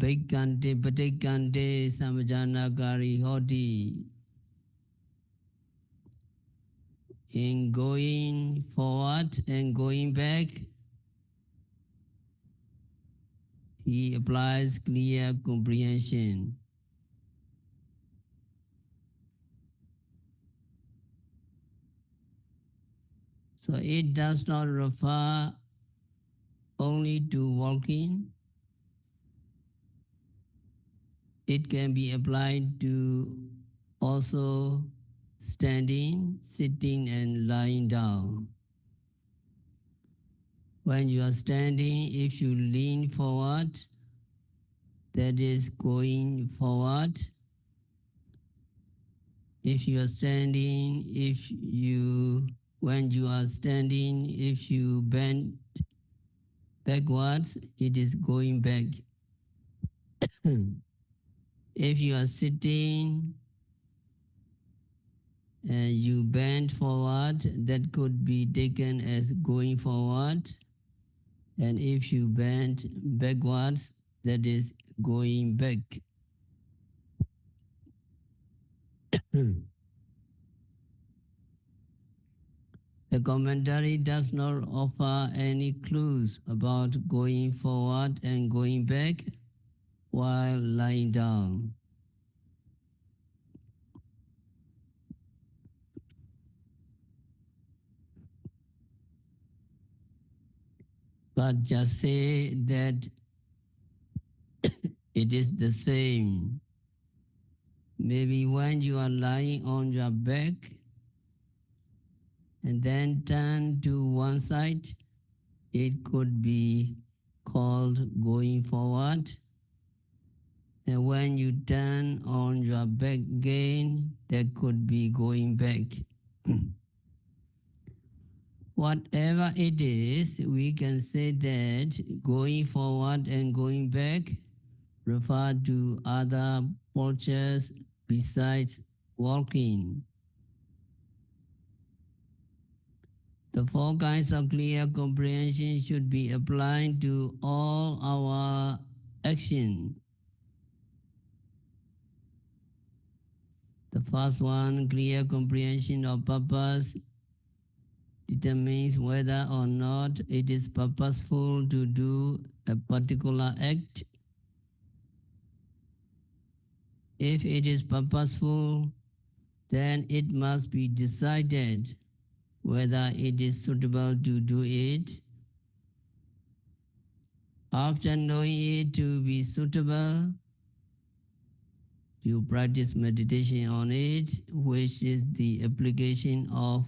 abhikkante, paṭikkante, sampajānakārī, hoti. In going forward and going back, he applies clear comprehension. So it does not refer only to walking. It can be applied to also standing, sitting, and lying down. When you are standing, if you lean forward, that is going forward. If you are standing, when you are standing, if you bend backwards, it is going back. If you are sitting and you bend forward, that could be taken as going forward. And if you bend backwards, that is going back. The commentary does not offer any clues about going forward and going back while lying down. But just say that it is the same. Maybe when you are lying on your back and then turn to one side, it could be called going forward. And when you turn on your back again, that could be going back. Whatever it is, we can say that going forward and going back refer to other postures besides walking. The four kinds of clear comprehension should be applied to all our action. The first one, clear comprehension of purpose, determines whether or not it is purposeful to do a particular act. If it is purposeful, then it must be decided whether it is suitable to do it. After knowing it to be suitable, you practice meditation on it, which is the application of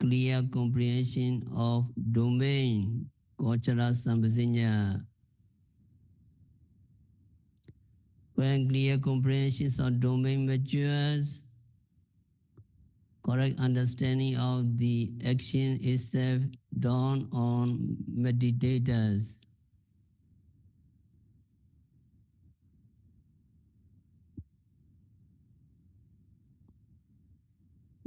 clear comprehension of domain, gochara sampajanya. When clear comprehension of domain matures, correct understanding of the action itself dawn on meditators.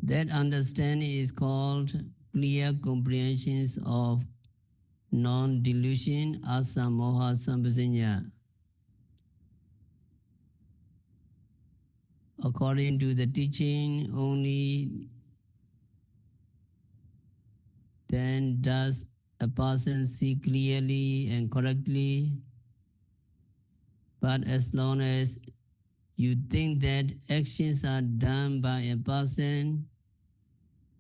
That understanding is called clear comprehensions of non-delusion asa moha sampajanya. According to the teaching, only then does a person see clearly and correctly. But as long as you think that actions are done by a person,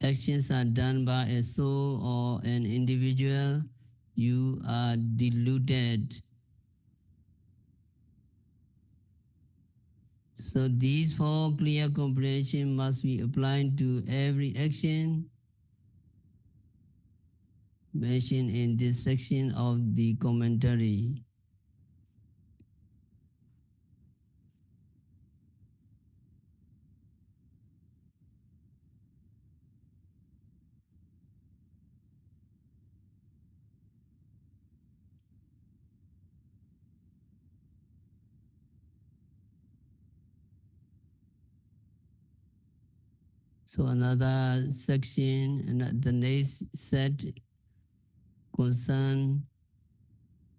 actions are done by a soul or an individual, you are deluded. So these four clear comprehension must be applied to every action mentioned in this section of the commentary. So another section, and the next set concern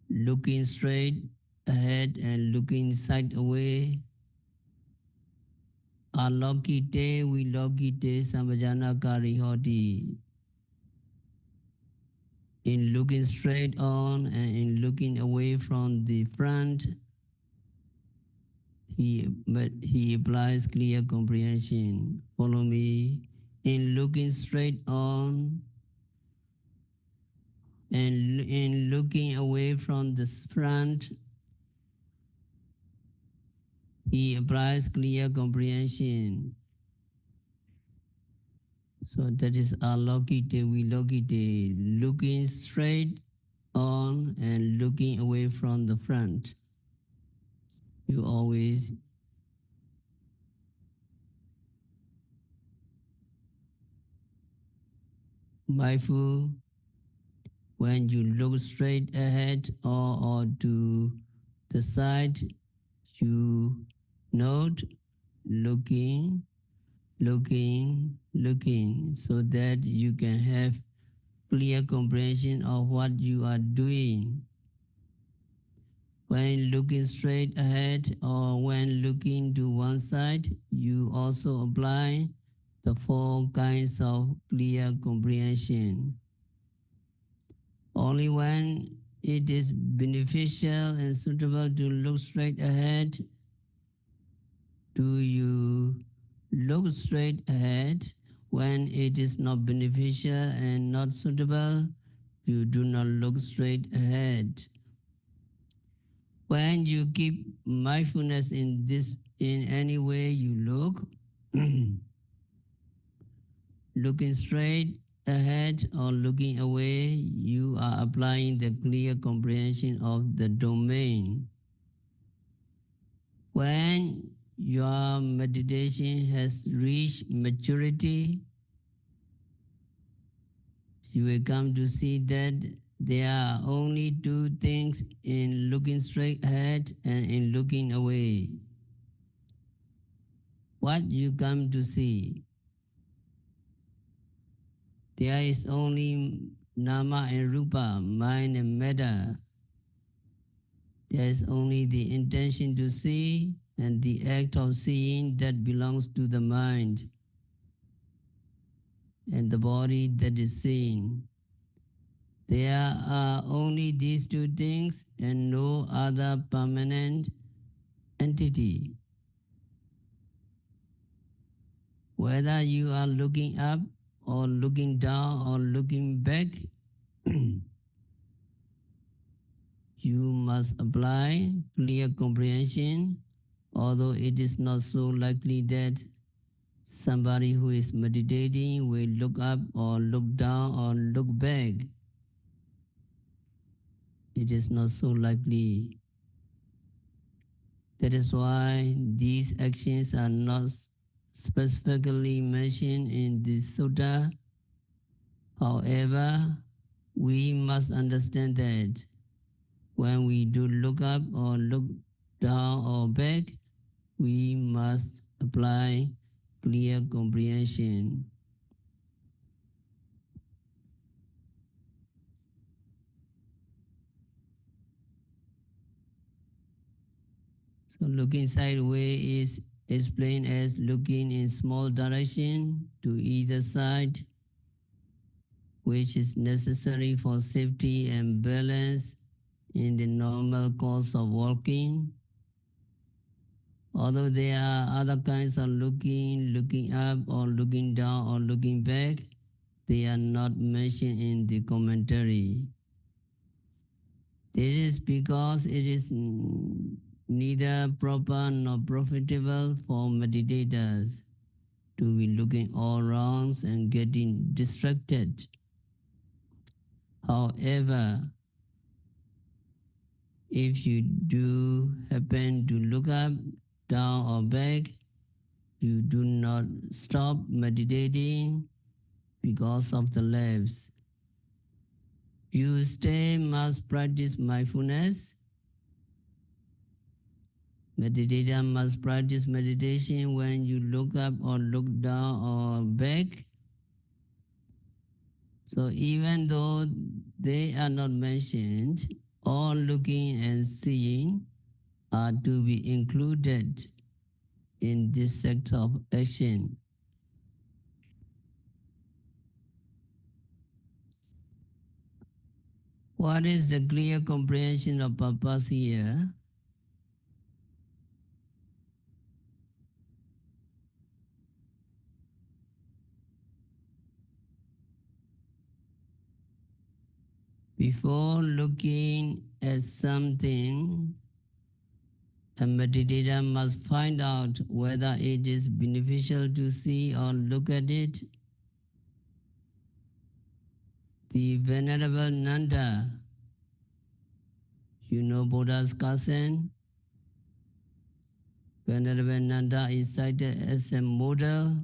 looking straight ahead and looking side away. Ālokite, vilokite, sampajānakārī, hoti. In looking straight on and in looking away from the front, he applies clear comprehension. Follow me. In looking straight on and in looking away from the front, he applies clear comprehension. So that is ālokite, vilokite, looking straight on and looking away from the front. You always mindful when you look straight ahead or to the side, you note looking, looking, so that you can have clear comprehension of what you are doing. When looking straight ahead or when looking to one side, you also apply the four kinds of clear comprehension. Only when it is beneficial and suitable to look straight ahead do you look straight ahead. When it is not beneficial and not suitable, you do not look straight ahead. When you keep mindfulness in any way you look, looking straight ahead or looking away, you are applying the clear comprehension of the domain. When your meditation has reached maturity, you will come to see that there are only two things in looking straight ahead and in looking away. What you come to see? There is only nama and rupa, mind and matter. There is only the intention to see and the act of seeing that belongs to the mind and the body that is seen. There are only these two things and no other permanent entity. Whether you are looking up or looking down or looking back, you must apply clear comprehension, although it is not so likely that somebody who is meditating will look up or look down or look back. It is not so likely. That is why these actions are not specifically mentioned in this sutta. However, we must understand that when we do look up or look down or back, we must apply clear comprehension. So looking sideways is explained as looking in small direction to either side, which is necessary for safety and balance in the normal course of walking. Although there are other kinds of looking up or looking down or looking back, they are not mentioned in the commentary. This is because it is neither proper nor profitable for meditators to be looking all around and getting distracted. However, if you do happen to look up, down or back, you do not stop meditating because of the lapse. You must practice mindfulness. Meditator must practice meditation when you look up or look down or back. So even though they are not mentioned, all looking and seeing are to be included in this sector of action. What is the clear comprehension of purpose here? Before looking at something, a meditator must find out whether it is beneficial to see or look at it. The Venerable Nanda, you know Buddha's cousin, Venerable Nanda is cited as a model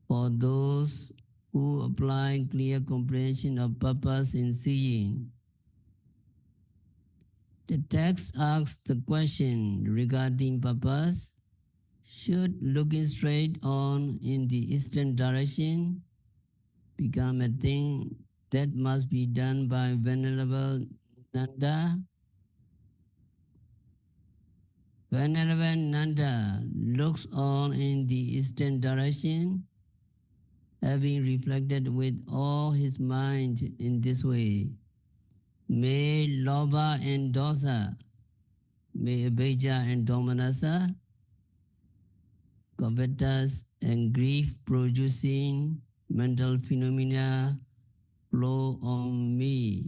for those who apply clear comprehension of purpose in seeing. The text asks the question regarding purpose: should looking straight on in the eastern direction become a thing that must be done by Venerable Nanda? Venerable Nanda looks on in the eastern direction, having reflected with all his mind in this way. May lobha and dosa, may abhijja and domanassa, covetous and grief producing mental phenomena flow upon me,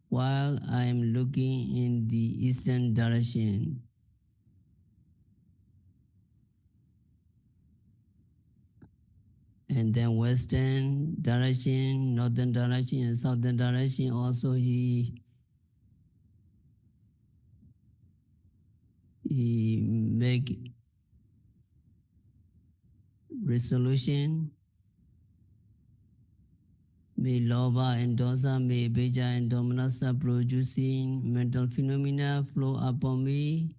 while I am looking in the eastern direction. And then western direction, northern direction, and southern direction also he make resolution. May lobha and dosa, may abhijja and domanassa producing mental phenomena flow upon me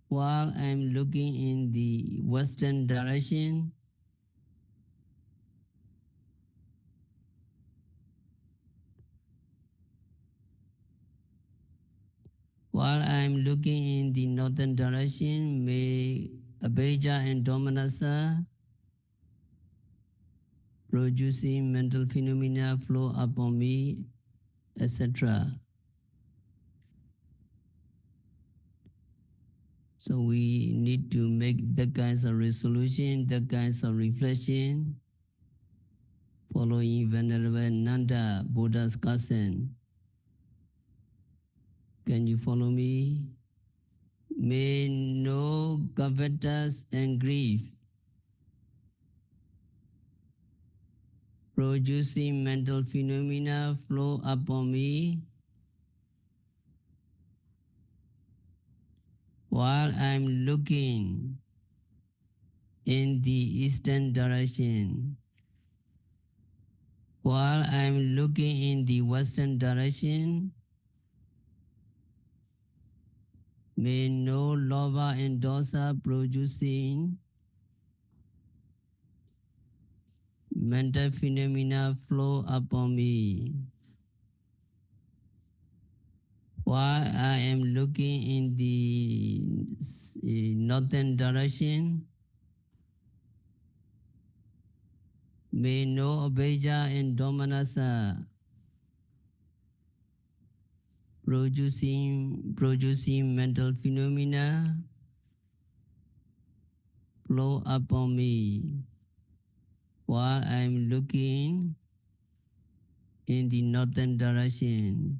while I am looking in the western direction. While I am looking in the northern direction, may abhijja and domanassa producing mental phenomena flow upon me, etc. So we need to make the kinds of resolution, the kinds of reflection, following Venerable Nanda, Buddha's cousin. Can you follow me? May no covetous and grief producing mental phenomena flow upon me while I'm looking in the eastern direction. While I'm looking in the western direction, may no lobha and dosa producing mental phenomena flow upon me. While I am looking in the northern direction, may no abhijja and domanassa producing mental phenomena flow upon me while I am looking in the northern direction.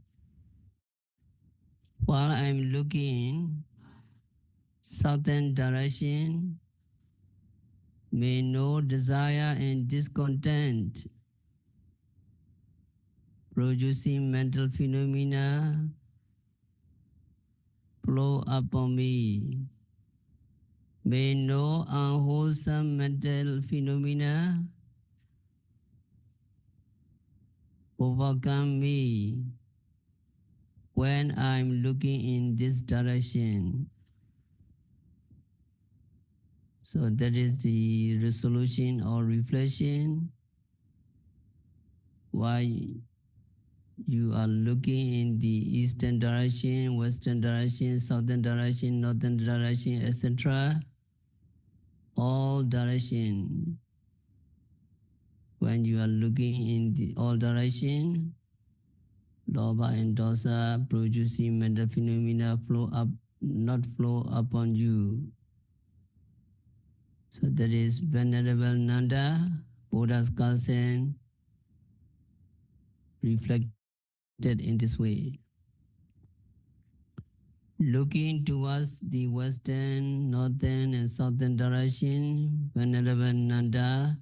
While I am looking southern direction, may no desire and discontent producing mental phenomena flow upon me. May no unwholesome mental phenomena overcome me when I'm looking in this direction. So that is the resolution or reflection. Why you are looking in the eastern direction, western direction, southern direction, northern direction, etc. All direction. When you are looking in the all direction, lobha and dosa producing mental phenomena flow up, not flow upon you. So that is Venerable Nanda, Buddha's cousin, reflected in this way. Looking towards the western, northern, and southern direction, Venerable Nanda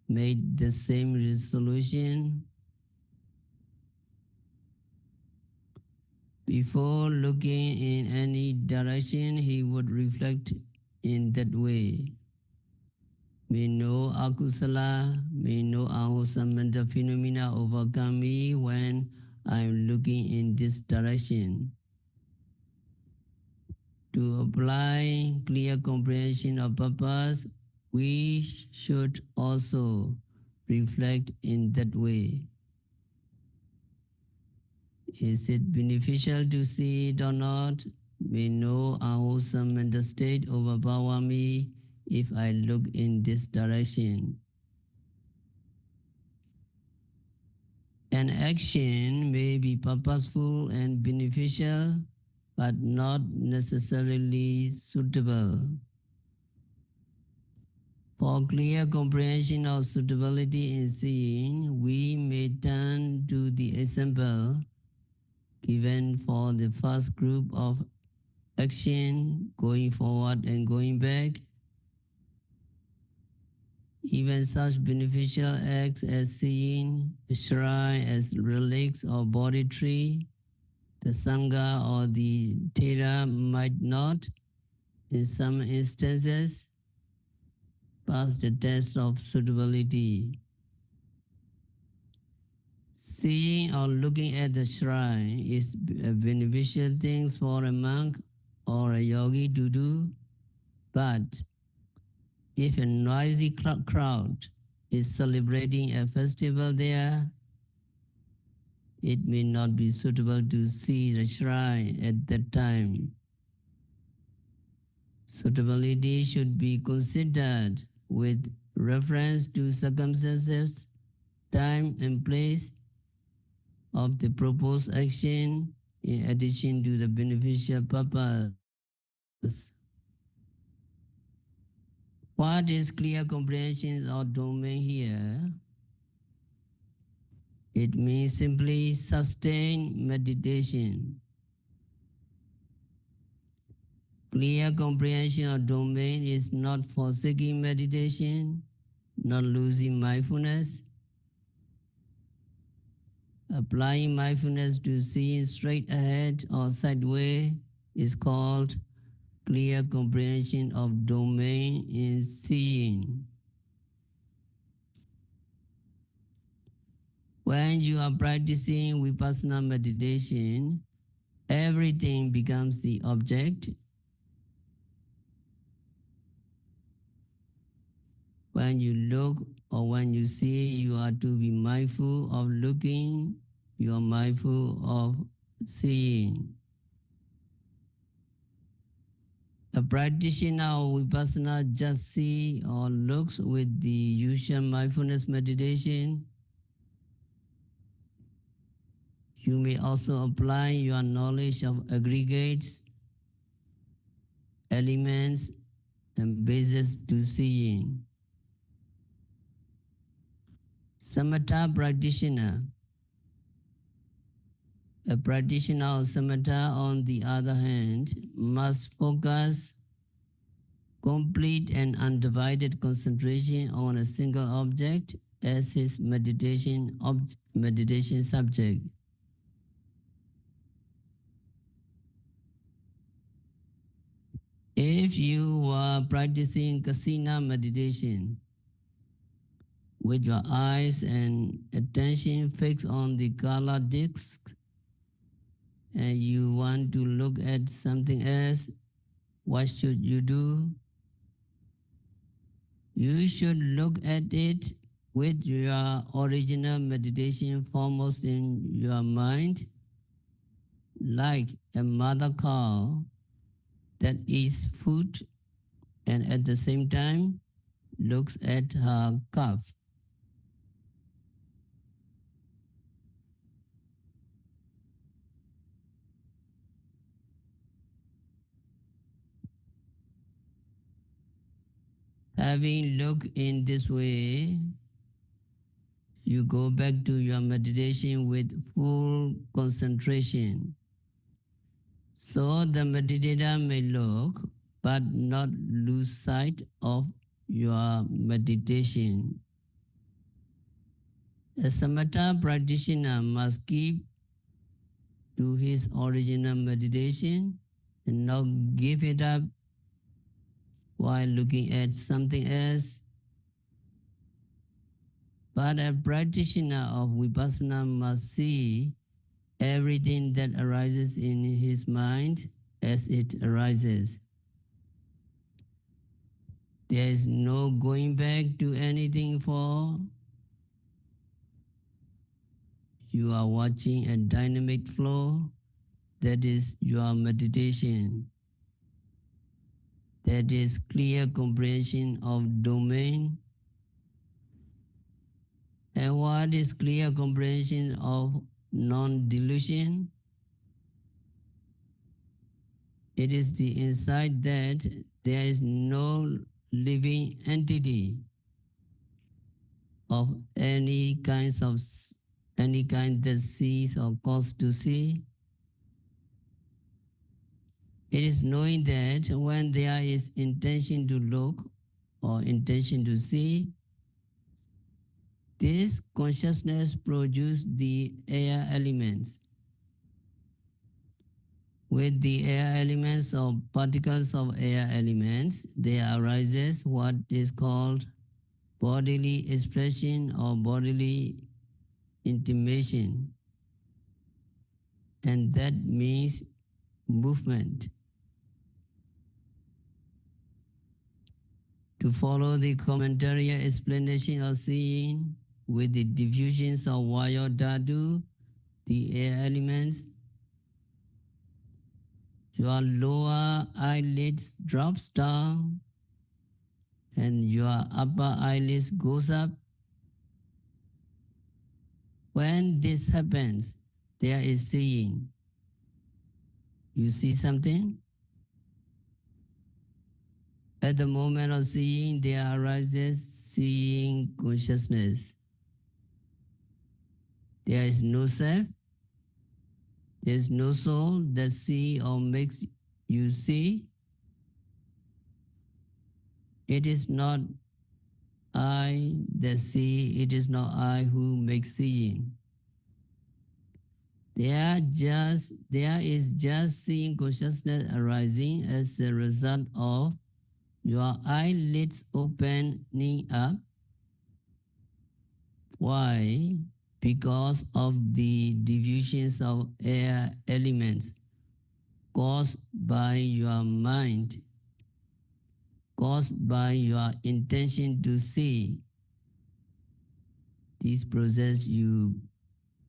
made the same resolution. Before looking in any direction, he would reflect in that way. May no akusala, may no unwholesome mental phenomena overcome me when I am looking in this direction. To apply clear comprehension of purpose, we should also reflect in that way. Is it beneficial to see it or not? May no unwholesome mental state overpower me if I look in this direction. An action may be purposeful and beneficial, but not necessarily suitable. For clear comprehension of suitability in seeing, we may turn to the example given for the first group of action, going forward and going back. Even such beneficial acts as seeing a shrine as relics or body tree, the sangha or the ṭhite might not, in some instances, pass the test of suitability. Seeing or looking at the shrine is a beneficial thing for a monk or a yogi to do, but if a noisy crowd is celebrating a festival there, it may not be suitable to see the shrine at that time. Suitability should be considered with reference to circumstances, time and place of the proposed action in addition to the beneficial purpose. What is clear comprehension or domain here? It means simply sustained meditation. Clear comprehension or domain is not forsaking meditation, not losing mindfulness. Applying mindfulness to seeing straight ahead or sideways is called clear comprehension of domain in seeing. When you are practicing vipassana meditation, everything becomes the object. When you look or when you see, you are to be mindful of looking, you are mindful of seeing. A practitioner of vipassana just see or looks with the usual mindfulness meditation. You may also apply your knowledge of aggregates, elements, and bases to seeing. Samatha practitioner. A practitioner of samatha, on the other hand, must focus complete and undivided concentration on a single object as his meditation subject. If you are practicing kasina meditation, with your eyes and attention fixed on the kala disc, and you want to look at something else, what should you do? You should look at it with your original meditation foremost in your mind, like a mother cow that eats food and at the same time looks at her calf. Having looked in this way, you go back to your meditation with full concentration. So the meditator may look but not lose sight of your meditation. A samatha practitioner must keep to his original meditation and not give it up while looking at something else. But a practitioner of vipassana must see everything that arises in his mind as it arises. There is no going back to anything, for you are watching a dynamic flow. That is your meditation. That is clear comprehension of domain. And what is clear comprehension of non-delusion? It is the insight that there is no living entity of any kind that sees or causes to see. It is knowing that when there is intention to look or intention to see, this consciousness produces the air elements. With the air elements or particles of air elements, there arises what is called bodily expression or bodily intimation. And that means movement. To follow the commentary explanation of seeing with the diffusions of Vayo Dhatu, the air elements, your lower eyelids drops down and your upper eyelids goes up. When this happens, there is seeing. You see something? At the moment of seeing, there arises seeing consciousness. There is no self. There is no soul that sees or makes you see. It is not I that see. It is not I who makes seeing. There is just seeing consciousness arising as a result of your eyelids opening up. Why? Because of the diffusions of air elements caused by your mind, caused by your intention to see. This process you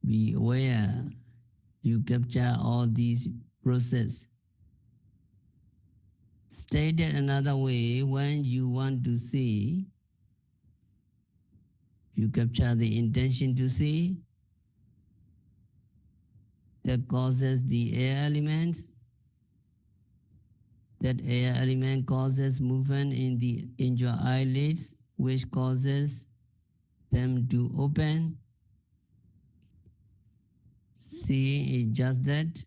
be aware, you capture all these processes. Stated another way, when you want to see, you capture the intention to see that causes the air elements. That air element causes movement in your eyelids, which causes them to open. Seeing is just that.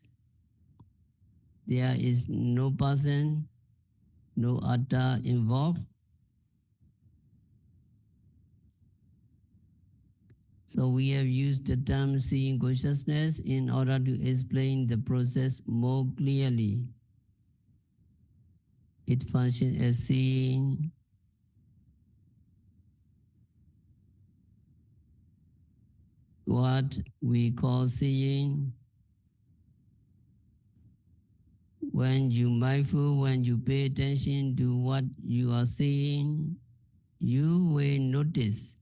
There is no person, no atta involved. So we have used the term seeing consciousness in order to explain the process more clearly. It functions as seeing. What we call seeing. When you mindful, when you pay attention to what you are seeing, you will notice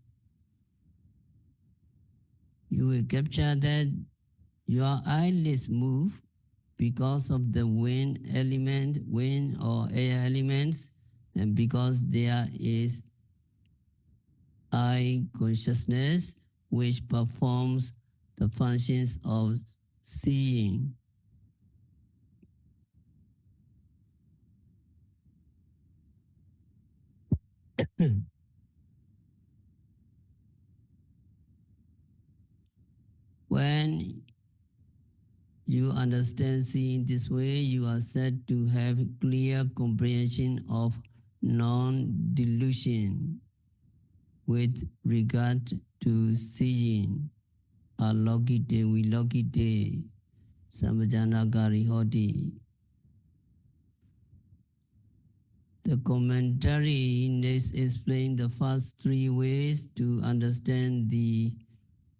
You will capture that your eyelids move because of the wind or air elements, and because there is eye consciousness which performs the functions of seeing. When you understand seeing this way, you are said to have clear comprehension of non-delusion with regard to seeing, ālokite, vilokite, sampajānakārī, hoti. The commentary next explains the first three ways to understand the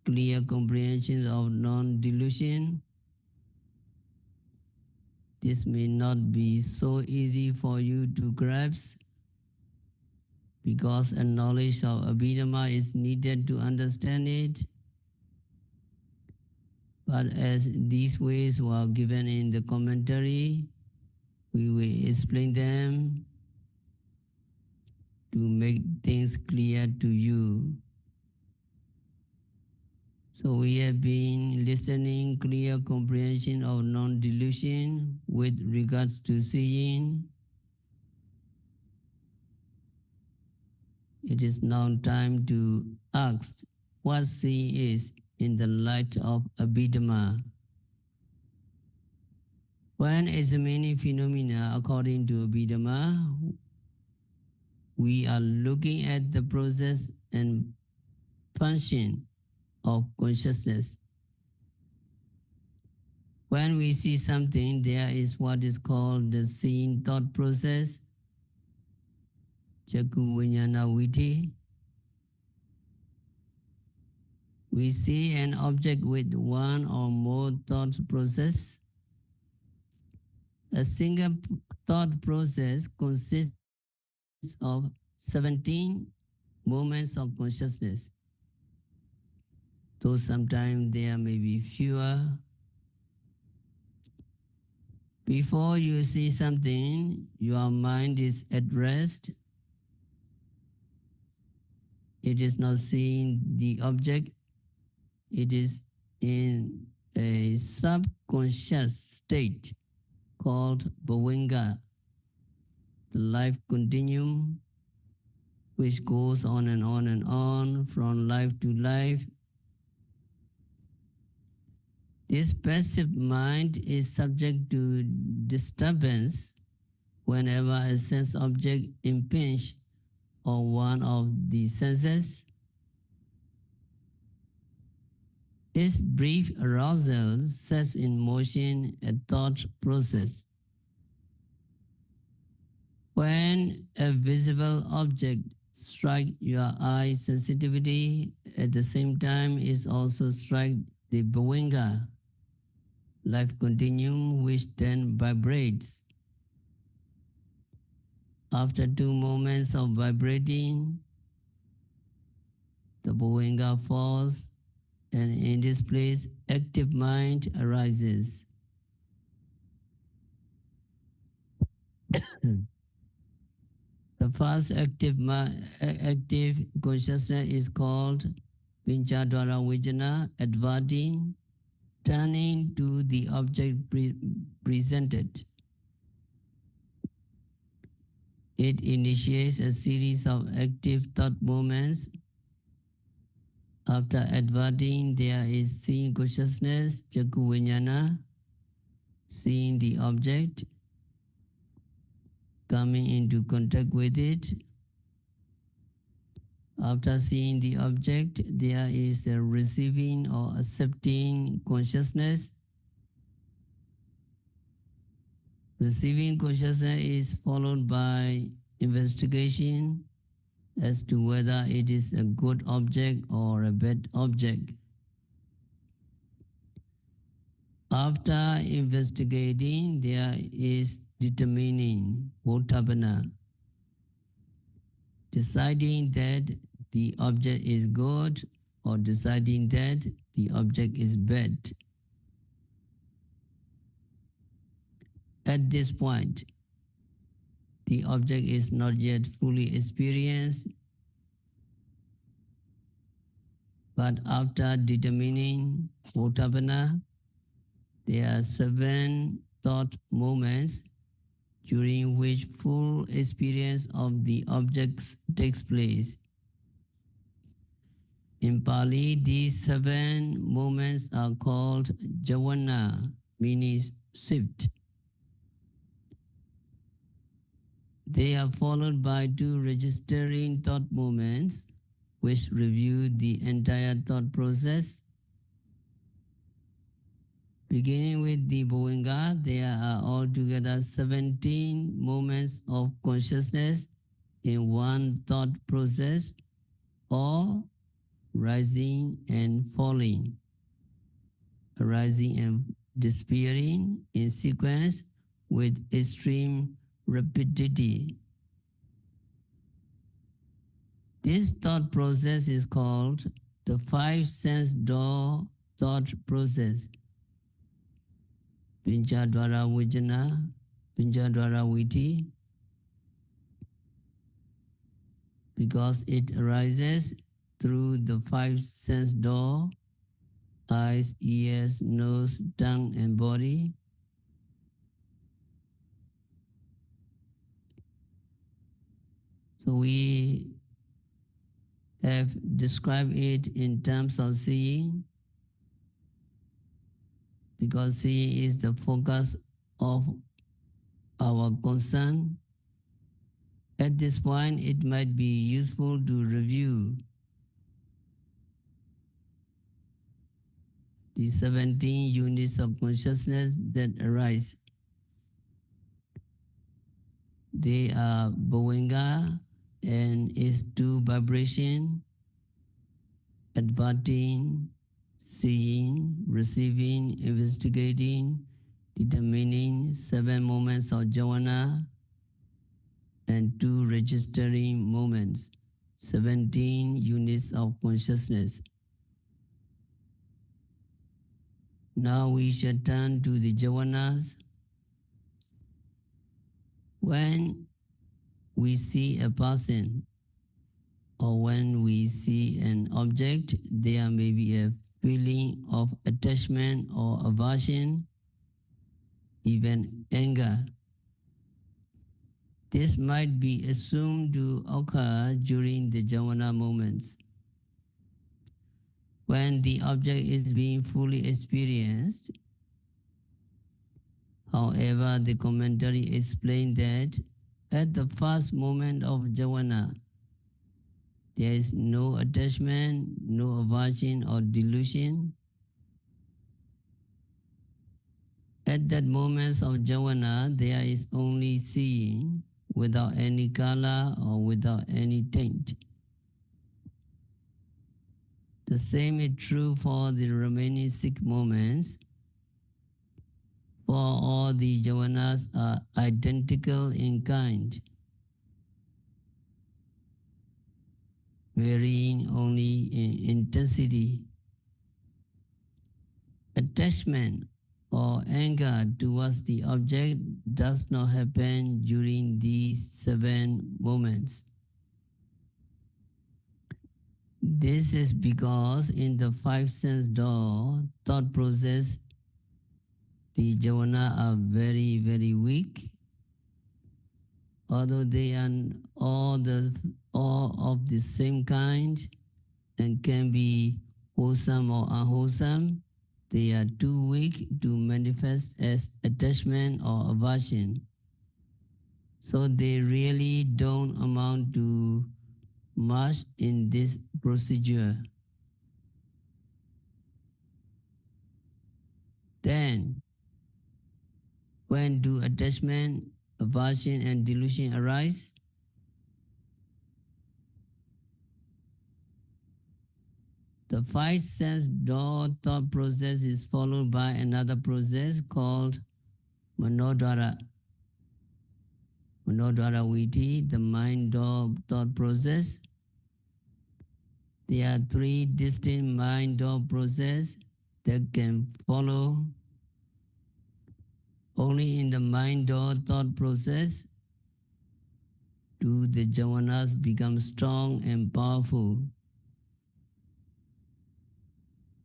clear comprehension of non-delusion. This may not be so easy for you to grasp because a knowledge of Abhidhamma is needed to understand it. But as these ways were given in the commentary, we will explain them to make things clear to you. So we have been listening clear comprehension of non-delusion with regards to seeing. It is now time to ask what seeing is in the light of Abhidhamma. When examining phenomena according to Abhidhamma, we are looking at the process and function of consciousness. When we see something, there is what is called the seeing thought process, Chakku Vijnana Viti. We see an object with one or more thought process. A single thought process consists of 17 moments of consciousness. Though sometimes there may be fewer. Before you see something, your mind is at rest. It is not seeing the object. It is in a subconscious state called bhavanga, the life continuum, which goes on and on and on from life to life. This passive mind is subject to disturbance whenever a sense object impinges on one of the senses. Its brief arousal sets in motion a thought process. When a visible object strikes your eye sensitivity, at the same time it also strikes the bhavanga, life continuum, which then vibrates. After 2 moments of vibrating, the bhavanga falls, and in this place, active mind arises. The first active consciousness is called Pinchadvara Vijnana, adverting, turning to the object presented. It initiates a series of active thought movements. After adverting, there is seeing consciousness, Chakku Vijnana, seeing the object, coming into contact with it. After seeing the object, there is a receiving or accepting consciousness. Receiving consciousness is followed by investigation as to whether it is a good object or a bad object. After investigating, there is determining, votapana, deciding that the object is good or deciding that the object is bad. At this point, the object is not yet fully experienced, but after determining Ottapana, there are 7 thought moments during which full experience of the objects takes place. In Pali, these 7 moments are called javana, meaning shift. They are followed by 2 registering thought moments, which review the entire thought process. Beginning with the Bhovinga, there are altogether 17 moments of consciousness in one thought process, or rising and falling, arising and disappearing in sequence with extreme rapidity. This thought process is called the 5 sense door thought process. Pinchadvara Vijana, Pinchadvara Viti, because it arises through the 5 sense door: eyes, ears, nose, tongue, and body. So we have described it in terms of seeing, because seeing is the focus of our concern. At this point, it might be useful to review the 17 units of consciousness that arise. They are Bhovinga and its 2 vibration: adverting, seeing, receiving, investigating, determining, 7 moments of jhana, and 2 registering moments, 17 units of consciousness. Now we shall turn to the jhanas. When we see a person, or when we see an object, there may be a feeling of attachment or aversion, even anger. This might be assumed to occur during the jhana moments. When the object is being fully experienced, however, the commentary explained that at the first moment of jhana, there is no attachment, no aversion or delusion. At that moment of jhana, there is only seeing without any color or without any taint. The same is true for the remaining 6 moments, for all the jhanas are identical in kind, varying only in intensity. Attachment or anger towards the object does not happen during these 7 moments. This is because in the 5 sense door thought process, the jhana are very, very weak. Although they are all of the same kind and can be wholesome or unwholesome, they are too weak to manifest as attachment or aversion. So they really don't amount to much in this procedure. Then, when do attachment, aversion, and delusion arise? The 5 sense door thought process is followed by another process called Manodvara. Manodvara Viti, the mind door thought process. There are three distinct mind door processes that can follow. Only in the mind door thought process do the jhanas become strong and powerful.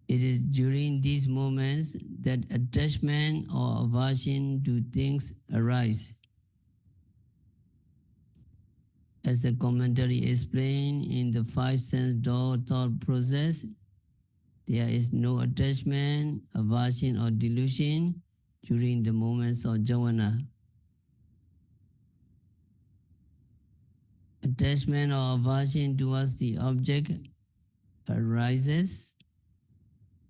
It is during these moments that attachment or aversion to things arise. As the commentary explained in the five sense door thought process, there is no attachment, aversion or delusion during the moments of jhana. Attachment or aversion towards the object arises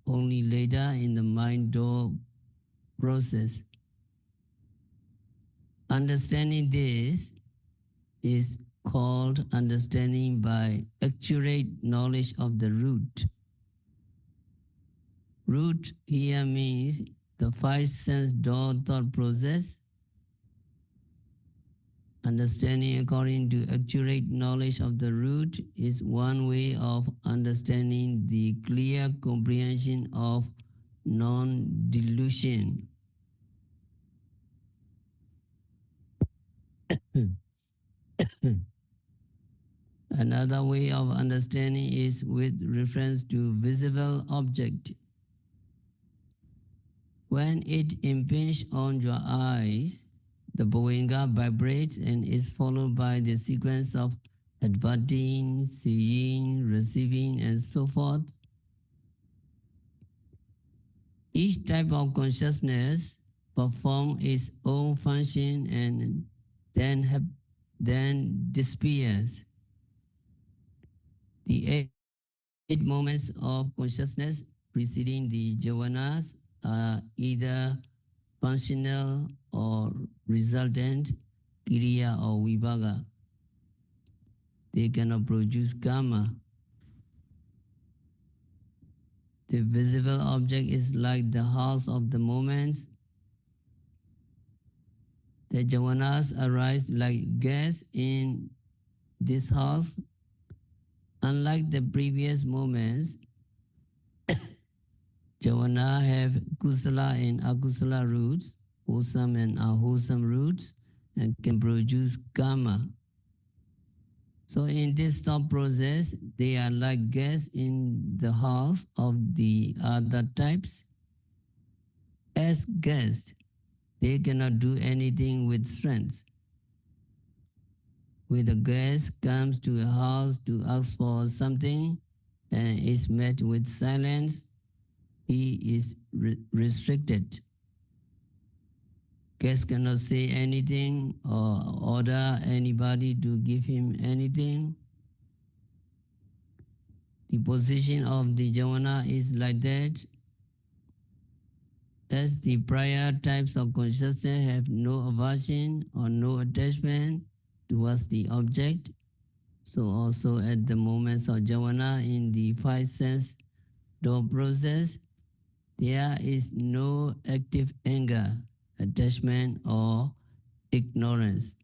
only later in the mind door process. Understanding this is called understanding by accurate knowledge of the root. Root here means the five sense door thought process. Understanding according to accurate knowledge of the root is one way of understanding the clear comprehension of non-delusion. Another way of understanding is with reference to visible object. When it impinges on your eyes, the bhavanga vibrates and is followed by the sequence of adverting, seeing, receiving, and so forth. Each type of consciousness performs its own function and then disappears. The eight moments of consciousness preceding the jhanas are either functional or resultant, kriya or vibhaga. They cannot produce karma. The visible object is like the house of the moments. The jhanas arise like guests in this house. Unlike the previous moments, jhana have kusala and akusala roots, wholesome and unwholesome roots, and can produce karma. So in this thought process, they are like guests in the house of the other types. As guests, they cannot do anything with strength. When a guest comes to a house to ask for something and is met with silence, he is restricted. Guest cannot say anything or order anybody to give him anything. The position of the jhana is like that. As the prior types of consciousness have no aversion or no attachment towards the object, so also at the moments of jhana in the five sense door process, there is no active anger, attachment, or ignorance.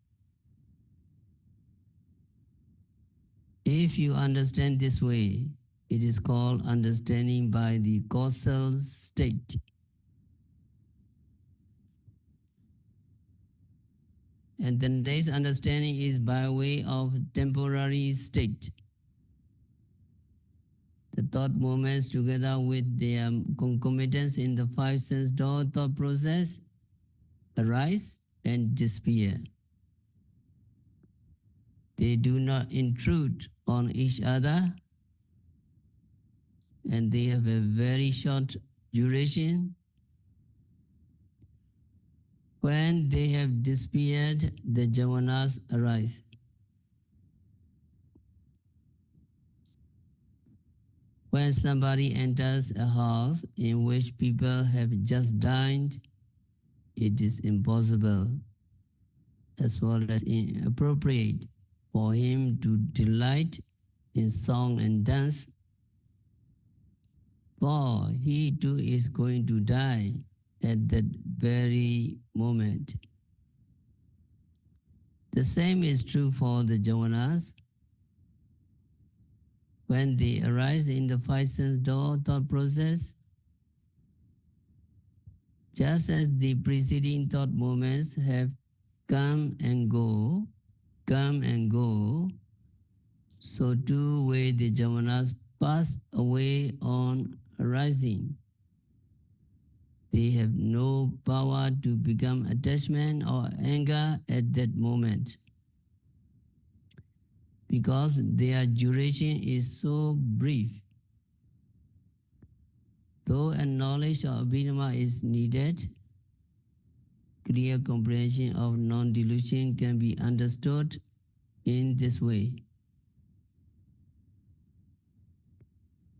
If you understand this way, it is called understanding by the causal state. And the next understanding is by way of temporary state. The thought moments together with their concomitants in the five sense door thought process arise and disappear. They do not intrude on each other, and they have a very short duration. When they have disappeared, the jhanas arise. When somebody enters a house in which people have just dined, it is impossible as well as inappropriate for him to delight in song and dance, for he too is going to die at that very moment. The same is true for the jhanas. when they arise in the five sense door thought process, just as the preceding thought moments have come and go, come and go, so too will the jhavanas pass away on arising. They have no power to become attachment or anger at that moment, because their duration is so brief. Though a knowledge of Abhidhamma is needed, clear comprehension of non-delusion can be understood in this way.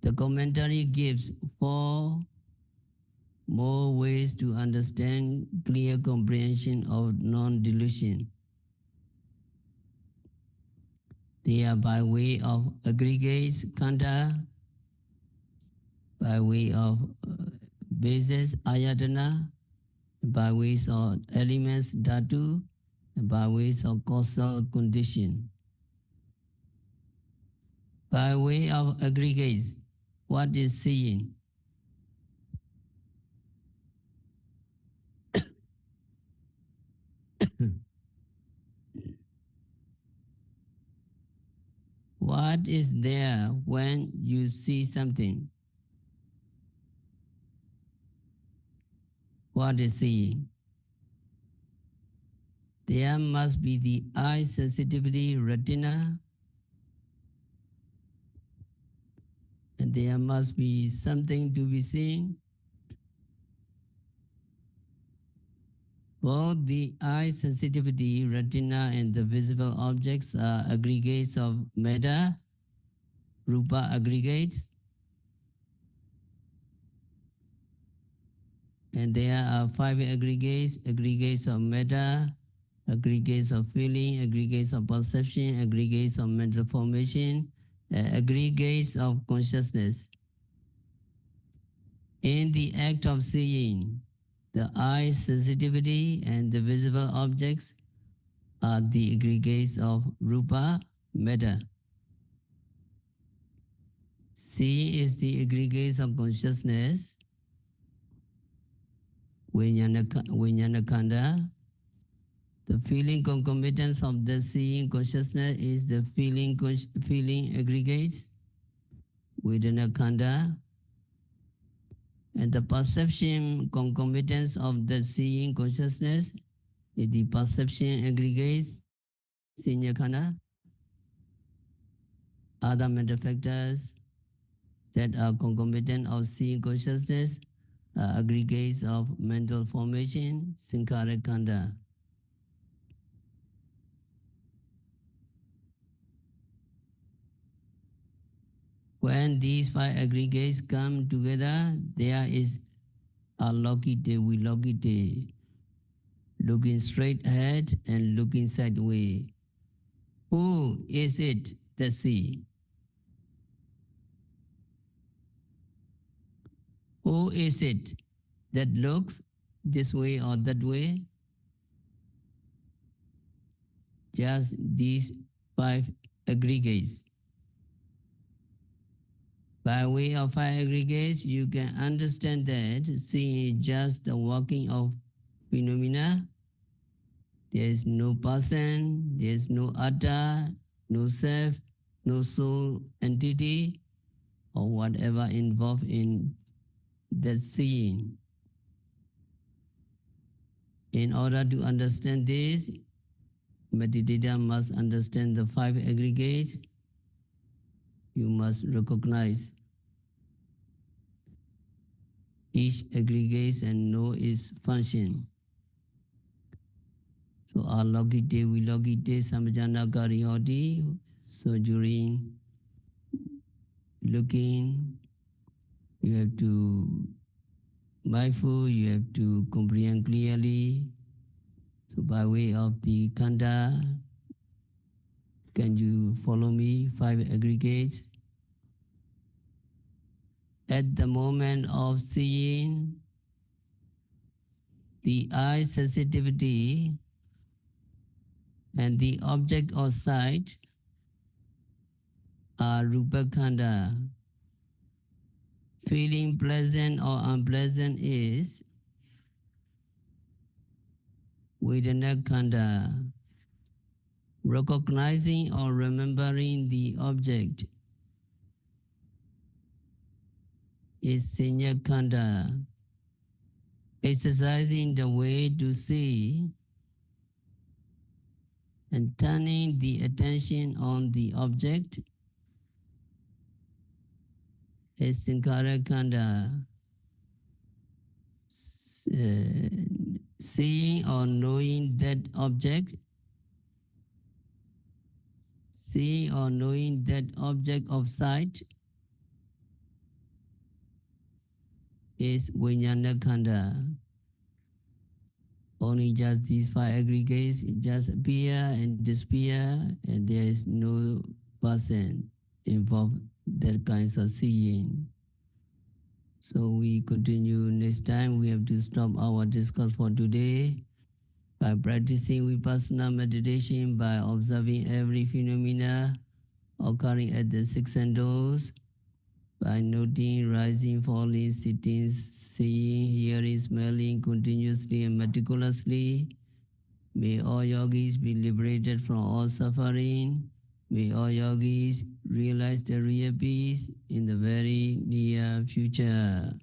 The commentary gives 4 more ways to understand clear comprehension of non-delusion. They are by way of aggregates, khandha, by way of bases, ayatana, by ways of elements, dhatu, and by ways of causal condition. By way of aggregates, what is seeing? What is there when you see something? What is seeing? There must be the eye sensitivity retina, and there must be something to be seen. Both the eye sensitivity retina and the visible objects are aggregates of matter, rupa aggregates, and there are 5 aggregates, aggregates of matter, aggregates of feeling, aggregates of perception, aggregates of mental formation, aggregates of consciousness. In the act of seeing, the eye sensitivity and the visible objects are the aggregates of rupa, matter. Seeing is the aggregates of consciousness, vijnana khandha. The feeling concomitance of the seeing consciousness is the feeling aggregates, vedana khandha, and the perception concomitance of the seeing consciousness is the perception aggregates, sañña khandha. Other mental factors that are concomitant of seeing consciousness are aggregates of mental formation, saṅghāra khandha. When these 5 aggregates come together, there is ālokite, vilokite, looking straight ahead and looking sideways. Who is it that sees? Who is it that looks this way or that way? Just these 5 aggregates. By way of 5 aggregates, you can understand that seeing is just the working of phenomena. There is no person, there is no atta, no self, no soul entity, or whatever involved in that seeing. In order to understand this, meditator must understand the 5 aggregates. You must recognize each aggregate and know its function. So ālokite, vilokite, sampajānakārī hoti. So during looking, you have to mindful, you have to comprehend clearly. So by way of the khandha, can you follow me? 5 aggregates. At the moment of seeing, the eye sensitivity and the object of sight are rupa khanda. Feeling pleasant or unpleasant is vedana khanda. Recognizing or remembering the object is sañña khanda. Exercising the way to see and turning the attention on the object is saṅghāra khanda. Seeing or knowing that object, seeing or knowing that object of sight is vijñāna khanda. Only just these five aggregates just appear and disappear, and there is no person involved that kinds of seeing. So we continue next time. We have to stop our discourse for today by practicing vipassana meditation by observing every phenomena occurring at the six senses, by noting rising, falling, sitting, seeing, hearing, smelling continuously and meticulously. May all yogis be liberated from all suffering. May all yogis realize the real peace in the very near future.